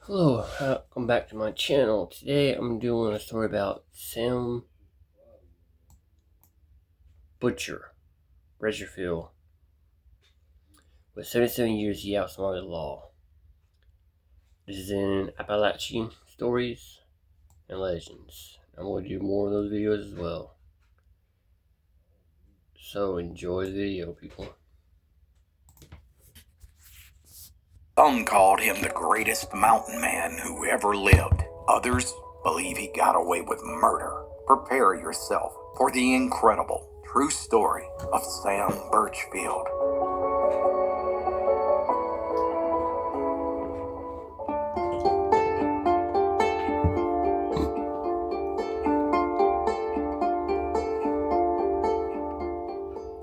Hello, welcome back to my channel. Today I'm doing a story about Sam Butcher, Reserfield. With 77 years, he outsmarted the law. This is in Appalachian Stories and Legends. I'm going to do more of those videos as well. So enjoy the video, people. Some called him the greatest mountain man who ever lived. Others believe he got away with murder. Prepare yourself for the incredible, true story of Sam Birchfield.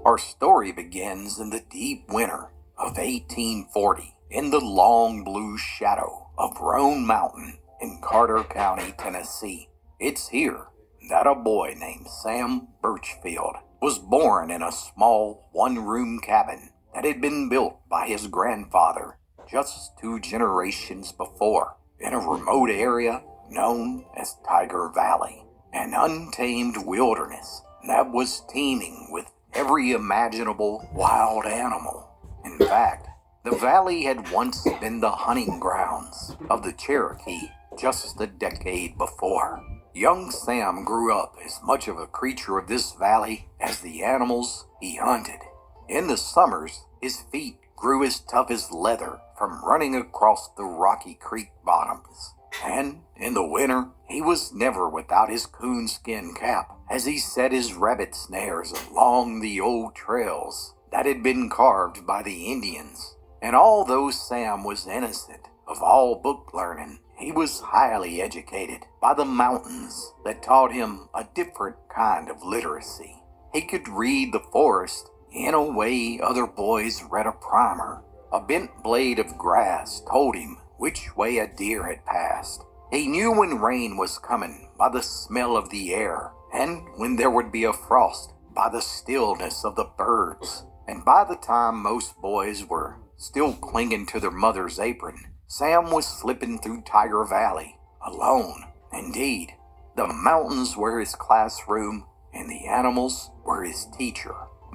Our story begins in the deep winter of 1840 in the long blue shadow of Roan Mountain in Carter County, Tennessee. It's here that a boy named Sam Birchfield was born in a small one-room cabin that had been built by his grandfather just 2 generations before in a remote area known as Tiger Valley, an untamed wilderness that was teeming with every imaginable wild animal. In fact, the valley had once been the hunting grounds of the Cherokee just a decade before. Young Sam grew up as much of a creature of this valley as the animals he hunted. In the summers, his feet grew as tough as leather from running across the rocky creek bottoms. And in the winter, he was never without his coonskin cap as he set his rabbit snares along the old trails that had been carved by the Indians. And although Sam was innocent of all book learning, he was highly educated by the mountains that taught him a different kind of literacy. He could read the forest in a way other boys read a primer. A bent blade of grass told him which way a deer had passed. He knew when rain was coming by the smell of the air, and when there would be a frost by the stillness of the birds. And by the time most boys were still clinging to their mother's apron, Sam was slipping through Tiger Valley, alone. Indeed, the mountains were his classroom, and the animals were his teacher.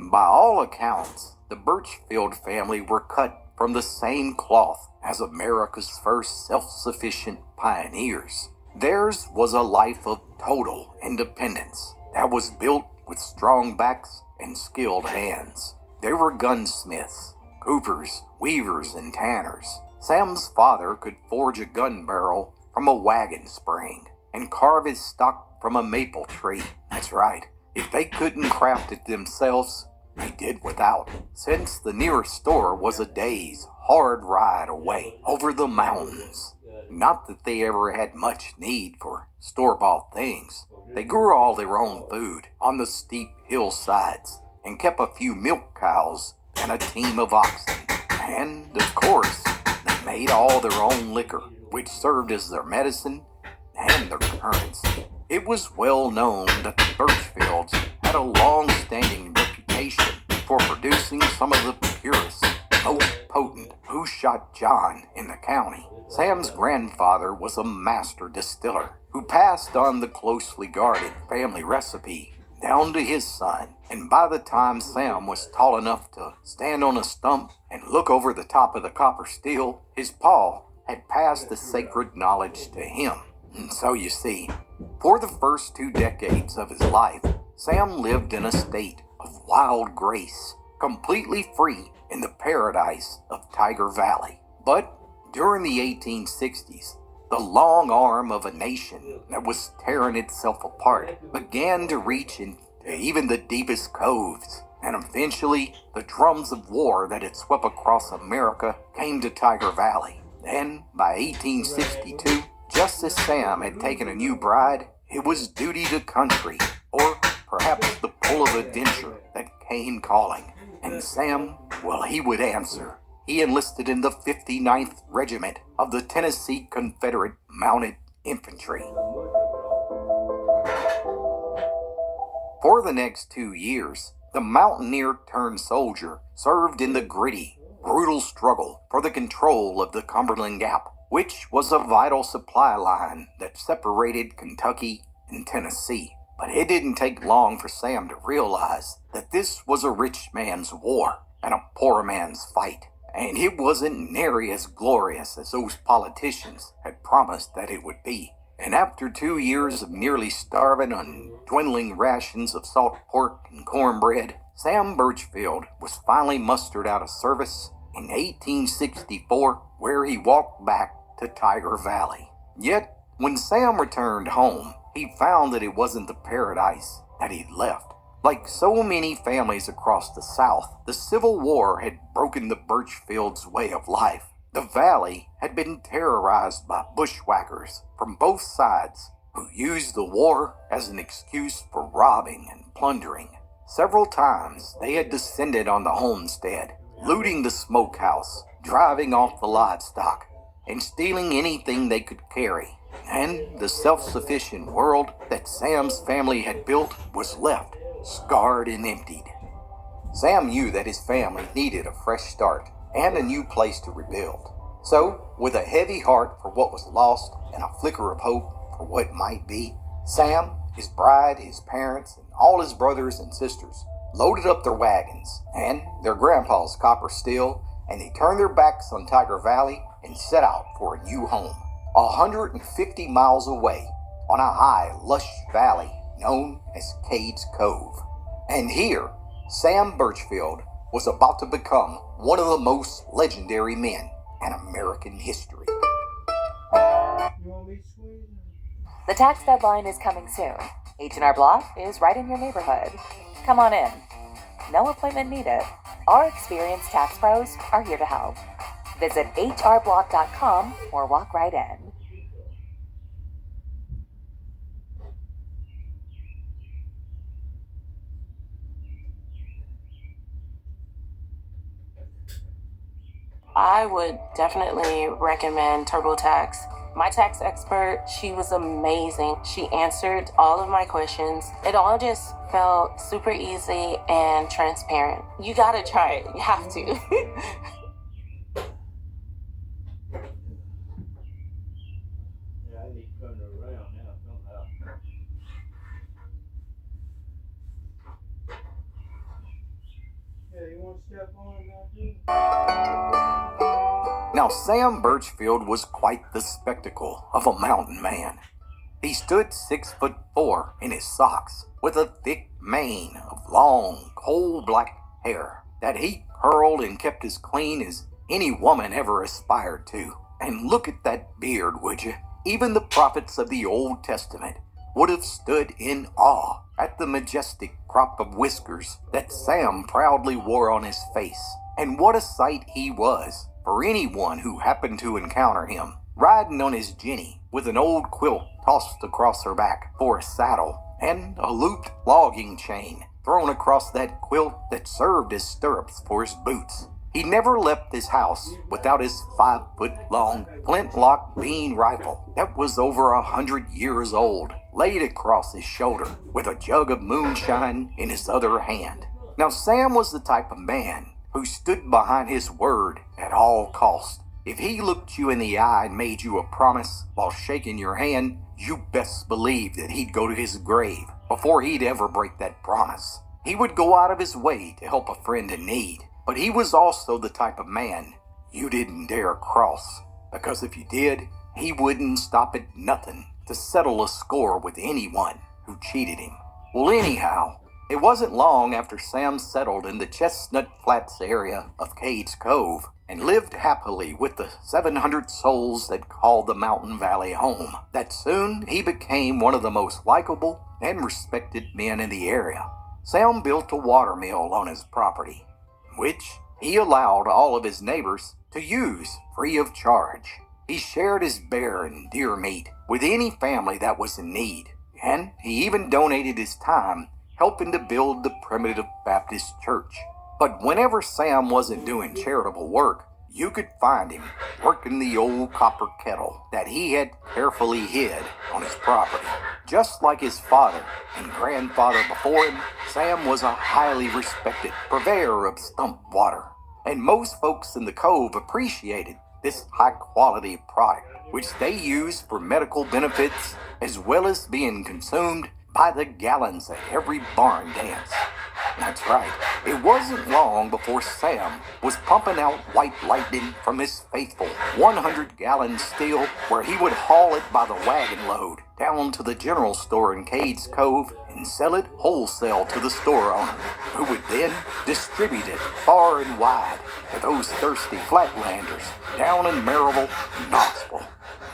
By all accounts, the Birchfield family were cut from the same cloth as America's first self-sufficient pioneers. Theirs was a life of total independence that was built with strong backs and skilled hands. They were gunsmiths, coopers, weavers, and tanners. Sam's father could forge a gun barrel from a wagon spring and carve his stock from a maple tree. That's right. If they couldn't craft it themselves, they did without, since the nearest store was a day's hard ride away over the mountains. Not that they ever had much need for store-bought things. They grew all their own food on the steep hillsides and kept a few milk cows and a team of oxen. And, of course, they made all their own liquor, which served as their medicine and their currency. It was well known that the Birchfields had a long-standing reputation for producing some of the purest, most potent Who Shot John in the county. Sam's grandfather was a master distiller who passed on the closely guarded family recipe down to his son, and by the time Sam was tall enough to stand on a stump and look over the top of the copper still, his pa had passed the sacred knowledge to him. And so you see, for the first 2 decades of his life, Sam lived in a state of wild grace, completely free in the paradise of Tiger Valley. But during the 1860s, the long arm of a nation that was tearing itself apart began to reach into even the deepest coves, and eventually the drums of war that had swept across America came to Tiger Valley. Then, by 1862, just as Sam had taken a new bride, it was duty to country, or perhaps the pull of adventure, that came calling. And Sam, well, he would answer. He enlisted in the 59th Regiment of the Tennessee Confederate Mounted Infantry. For the next 2 years, the mountaineer-turned-soldier served in the gritty, brutal struggle for the control of the Cumberland Gap. which was a vital supply line that separated Kentucky and Tennessee. But it didn't take long for Sam to realize that this was a rich man's war and a poor man's fight. And it wasn't nearly as glorious as those politicians had promised that it would be. And after 2 years of nearly starving on dwindling rations of salt pork and cornbread, Sam Birchfield was finally mustered out of service in 1864, where he walked back to Tiger Valley. Yet, when Sam returned home, he found that it wasn't the paradise that he'd left. Like so many families across the South, the Civil War had broken the Birchfields' way of life. The valley had been terrorized by bushwhackers from both sides who used the war as an excuse for robbing and plundering. Several times they had descended on the homestead, looting the smokehouse, driving off the livestock, and stealing anything they could carry. And the self-sufficient world that Sam's family had built was left, scarred and emptied. Sam knew that his family needed a fresh start and a new place to rebuild. So, with a heavy heart for what was lost and a flicker of hope for what might be, Sam, his bride, his parents, and all his brothers and sisters loaded up their wagons and their grandpa's copper steel, and they turned their backs on Tiger Valley and set out for a new home, 150 miles away on a high, lush valley known as Cades Cove. And here, Sam Birchfield was about to become one of the most legendary men in American history. The tax deadline is coming soon. H&R Block is right in your neighborhood. Come on in. No appointment needed. Our experienced tax pros are here to help. Visit hrblock.com or walk right in. I would definitely recommend TurboTax. My tax expert, she was amazing. She answered all of my questions. It all just felt super easy and transparent. You gotta try it. You have to. Yeah, I need to turn it around now somehow. Yeah, you want to step on it now too? Now, Sam Birchfield was quite the spectacle of a mountain man. He stood 6'4" in his socks, with a thick mane of long, coal-black hair that he curled and kept as clean as any woman ever aspired to. And look at that beard, would you? Even the prophets of the Old Testament would have stood in awe at the majestic crop of whiskers that Sam proudly wore on his face. And what a sight he was for anyone who happened to encounter him, riding on his Jenny with an old quilt tossed across her back for a saddle and a looped logging chain thrown across that quilt that served as stirrups for his boots. He never left his house without his 5-foot-long flintlock bean rifle that was over 100 years old, laid across his shoulder with a jug of moonshine in his other hand. Now, Sam was the type of man who stood behind his word at all costs. If he looked you in the eye and made you a promise while shaking your hand, you best believe that he'd go to his grave before he'd ever break that promise. He would go out of his way to help a friend in need, but he was also the type of man you didn't dare cross, because if you did, he wouldn't stop at nothing to settle a score with anyone who cheated him. Well, anyhow, it wasn't long after Sam settled in the Chestnut Flats area of Cades Cove and lived happily with the 700 souls that called the Mountain Valley home, that soon he became one of the most likable and respected men in the area. Sam built a watermill on his property, which he allowed all of his neighbors to use free of charge. He shared his bear and deer meat with any family that was in need, and he even donated his time helping to build the Primitive Baptist Church. But whenever Sam wasn't doing charitable work, you could find him working the old copper kettle that he had carefully hid on his property. Just like his father and grandfather before him, Sam was a highly respected purveyor of stump water. And most folks in the cove appreciated this high-quality product, which they use for medical benefits as well as being consumed by the gallons at every barn dance. That's right, it wasn't long before Sam was pumping out White Lightning from his faithful 100-gallon still, where he would haul it by the wagon load down to the general store in Cades Cove and sell it wholesale to the store owner, who would then distribute it far and wide to those thirsty flatlanders down in Maryville and Knoxville.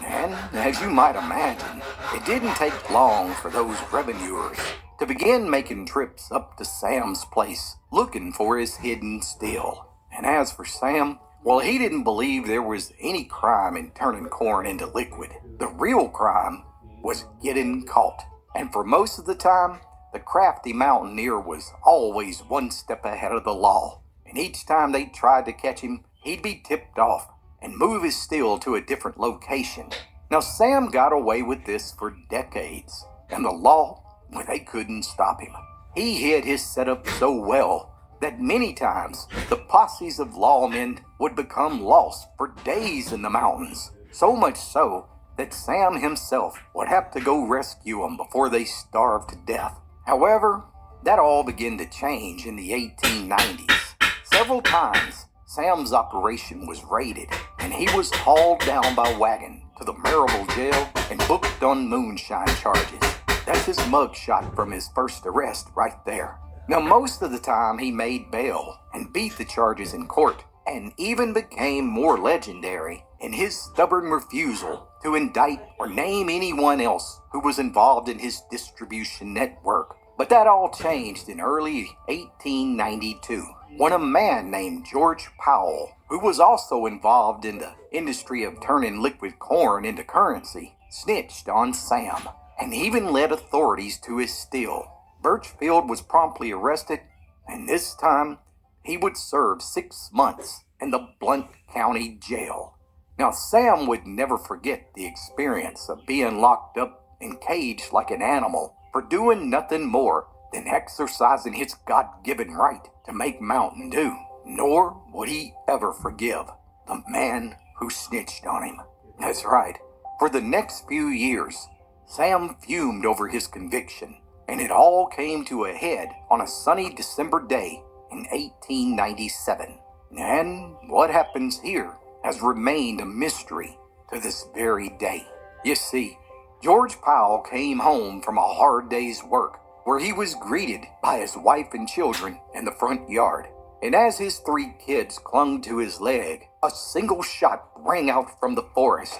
And as you might imagine, it didn't take long for those revenuers to begin making trips up to Sam's place looking for his hidden still. And as for Sam, well, he didn't believe there was any crime in turning corn into liquid. The real crime was getting caught. And for most of the time, the crafty mountaineer was always one step ahead of the law. And each time they tried to catch him, he'd be tipped off and move his still to a different location. Now, Sam got away with this for decades, and the law, well, they couldn't stop him. He hid his setup so well that many times the posses of lawmen would become lost for days in the mountains, so much so that Sam himself would have to go rescue them before they starved to death. However, that all began to change in the 1890s. Several times, Sam's operation was raided, and he was hauled down by wagon to the Maryville jail and booked on moonshine charges. That's his mugshot from his first arrest right there. Now, most of the time he made bail and beat the charges in court, and even became more legendary in his stubborn refusal to indict or name anyone else who was involved in his distribution network. But that all changed in early 1892 when a man named George Powell, who was also involved in the industry of turning liquid corn into currency, snitched on Sam and even led authorities to his still. Birchfield was promptly arrested, and this time he would serve 6 months in the Blount County Jail. Now, Sam would never forget the experience of being locked up and caged like an animal for doing nothing more than exercising his God-given right to make Mountain Dew. Nor would he ever forgive the man who snitched on him. That's right. For the next few years, Sam fumed over his conviction, and it all came to a head on a sunny December day in 1897. And what happens here has remained a mystery to this very day. You see, George Powell came home from a hard day's work, where he was greeted by his wife and children in the front yard. And as his 3 kids clung to his leg, a single shot rang out from the forest,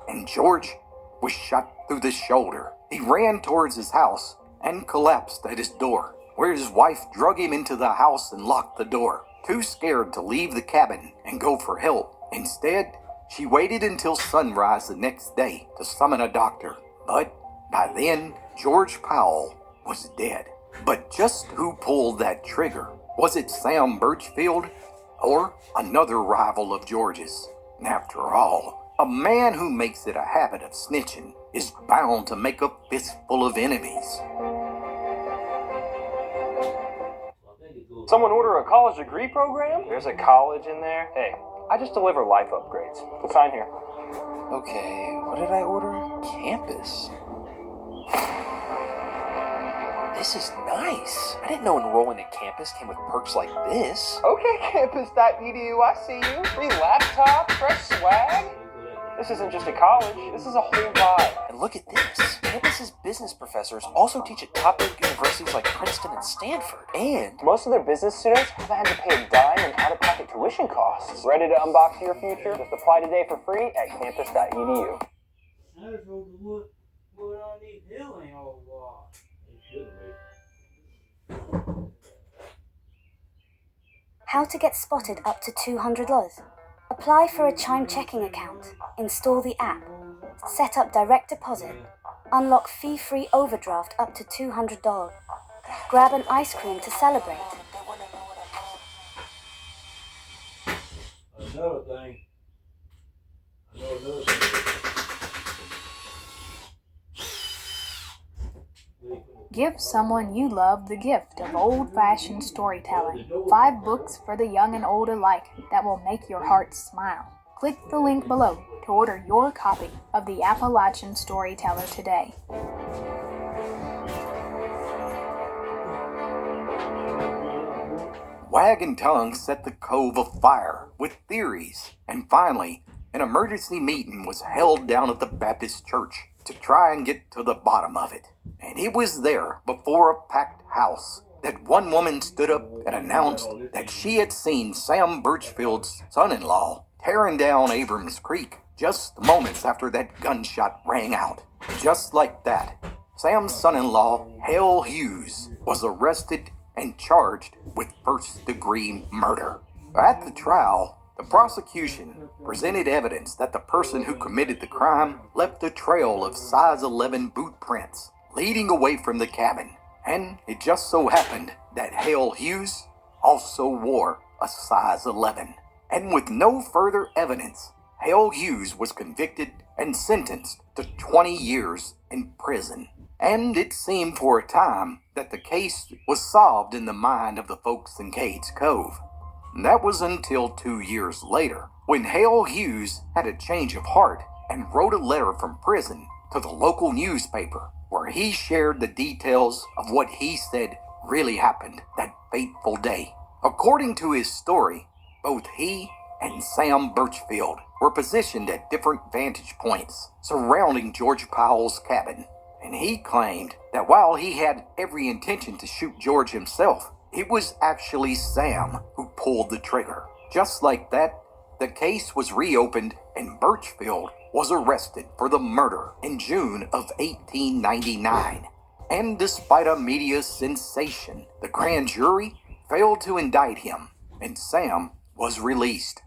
and George was shot through the shoulder. He ran towards his house and collapsed at his door, where his wife drug him into the house and locked the door, too scared to leave the cabin and go for help. Instead, she waited until sunrise the next day to summon a doctor. But by then, George Powell was dead. But just who pulled that trigger? Was it Sam Birchfield or another rival of George's? After all, a man who makes it a habit of snitching is bound to make a fistful of enemies. Someone order a college degree program? There's a college in there? Hey, I just deliver life upgrades. Sign here. Okay, what did I order? Campus. This is nice. I didn't know enrolling at campus came with perks like this. Okay, campus.edu, I see you. Free laptop, fresh swag. This isn't just a college, this is a whole vibe. And look at this. Campus's business professors also teach at top-ranked universities like Princeton and Stanford. And Most of their business students haven't had to pay a dime in out-of-pocket tuition costs. Ready to unbox your future? Just apply today for free at campus.edu. I just hope the wood underneath the hill ain't all washed. It should be. How to get spotted up to $200. Apply for a Chime checking account. Install the app. Set up direct deposit. Unlock fee-free overdraft up to $200. Grab an ice cream to celebrate. Another thing. I know another thing. Give someone you love the gift of old-fashioned storytelling. 5 books for the young and old alike that will make your heart smile. Click the link below to order your copy of The Appalachian Storyteller today. Wagon Tongue set the cove afire with theories, and finally, an emergency meeting was held down at the Baptist church to try and get to the bottom of it. And it was there, before a packed house, that one woman stood up and announced that she had seen Sam Birchfield's son-in-law tearing down Abrams Creek just moments after that gunshot rang out. Just like that, Sam's son-in-law, Hale Hughes, was arrested and charged with first-degree murder. At the trial, the prosecution presented evidence that the person who committed the crime left a trail of size 11 boot prints leading away from the cabin, and it just so happened that Hale Hughes also wore a size 11. And with no further evidence, Hale Hughes was convicted and sentenced to 20 years in prison. And it seemed for a time that the case was solved in the mind of the folks in Cades Cove. And that was until 2 years later, when Hale Hughes had a change of heart and wrote a letter from prison to the local newspaper, where he shared the details of what he said really happened that fateful day. According to his story, both he and Sam Birchfield were positioned at different vantage points surrounding George Powell's cabin. And he claimed that while he had every intention to shoot George himself, it was actually Sam who pulled the trigger. Just like that, the case was reopened and Birchfield was arrested for the murder in June of 1899. And despite a media sensation, the grand jury failed to indict him, and Sam was released.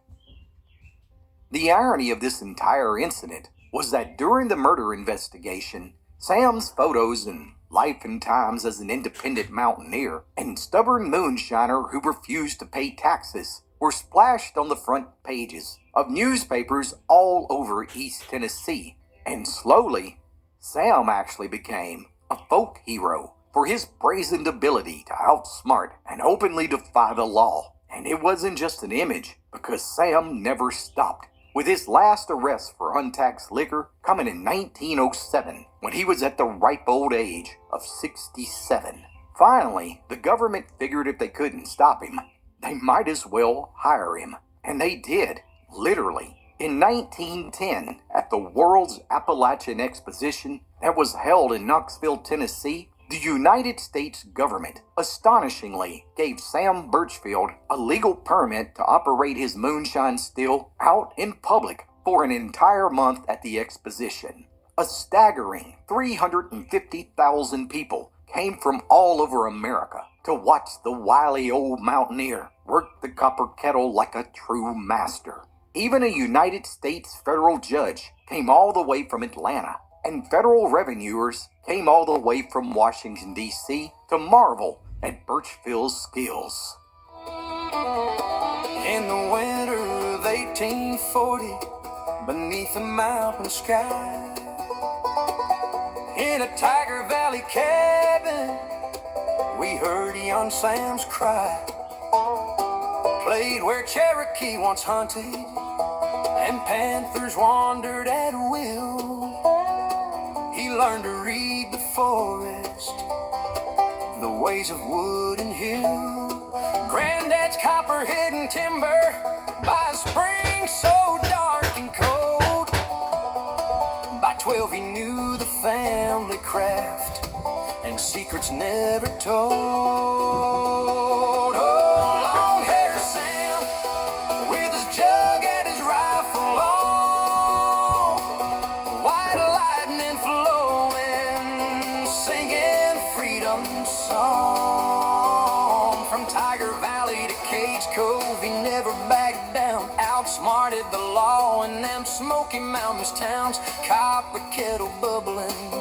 The irony of this entire incident was that during the murder investigation, Sam's photos and life and times as an independent mountaineer and stubborn moonshiner who refused to pay taxes were splashed on the front pages of newspapers all over East Tennessee. And slowly, Sam actually became a folk hero for his brazen ability to outsmart and openly defy the law. And it wasn't just an image, because Sam never stopped, with his last arrest for untaxed liquor coming in 1907, when he was at the ripe old age of 67. Finally, the government figured if they couldn't stop him, they might as well hire him. And they did, literally. In 1910, at the World's Appalachian Exposition that was held in Knoxville, Tennessee, the United States government astonishingly gave Sam Birchfield a legal permit to operate his moonshine still out in public for an entire month at the exposition. A staggering 350,000 people came from all over America to watch the wily old mountaineer work the copper kettle like a true master. Even a United States federal judge came all the way from Atlanta, and federal revenuers came all the way from Washington, D.C. to marvel at Birchfield's skills. In the winter of 1840, beneath the mountain sky, in a Tiger Valley cabin, we heard young Sam's cry. Played where Cherokee once hunted, and panthers wandered at will. He learned to read the forest, the ways of wood and hill. Granddad's copper-hidden timber by a spring so dark and cold. By 12 he knew the family craft and secrets never told. Oh, long-haired Sam, with his jug and his rifle on, white lightning flowing, singing freedom song. From Tiger Valley to Cades Cove, he never backed down. Outsmarted the law in them Smoky Mountains towns. Copper kettle bubbling,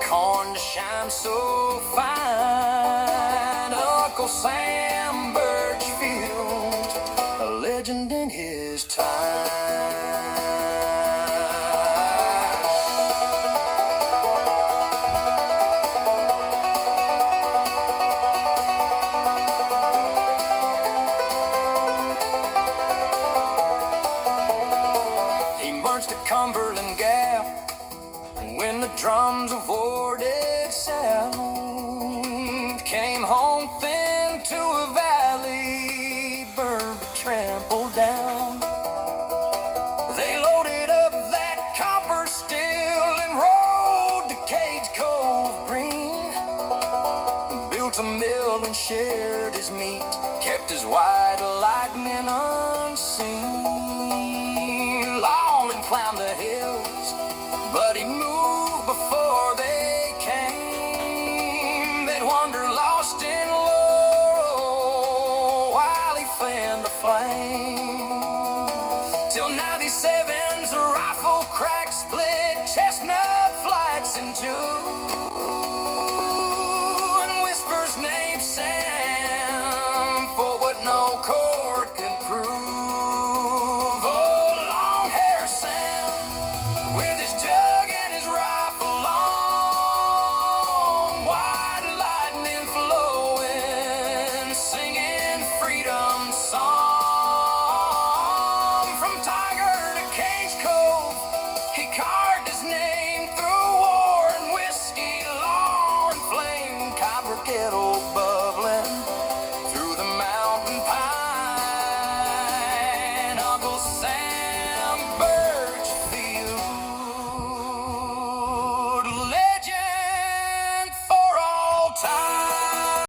corn to shine so fine. Uncle Sam Birchfield, a legend in his time. Cumberland Gap when the drums of Vortex sound came home thin to a valley, burned but trampled down. They loaded up that copper steel and rode to Cage Cove Green, built a mill and shared his meat, kept his white lightning unseen. Longman climbed the hills, but he moved before they came. They'd wander lost in Laurel while he fanned the flame.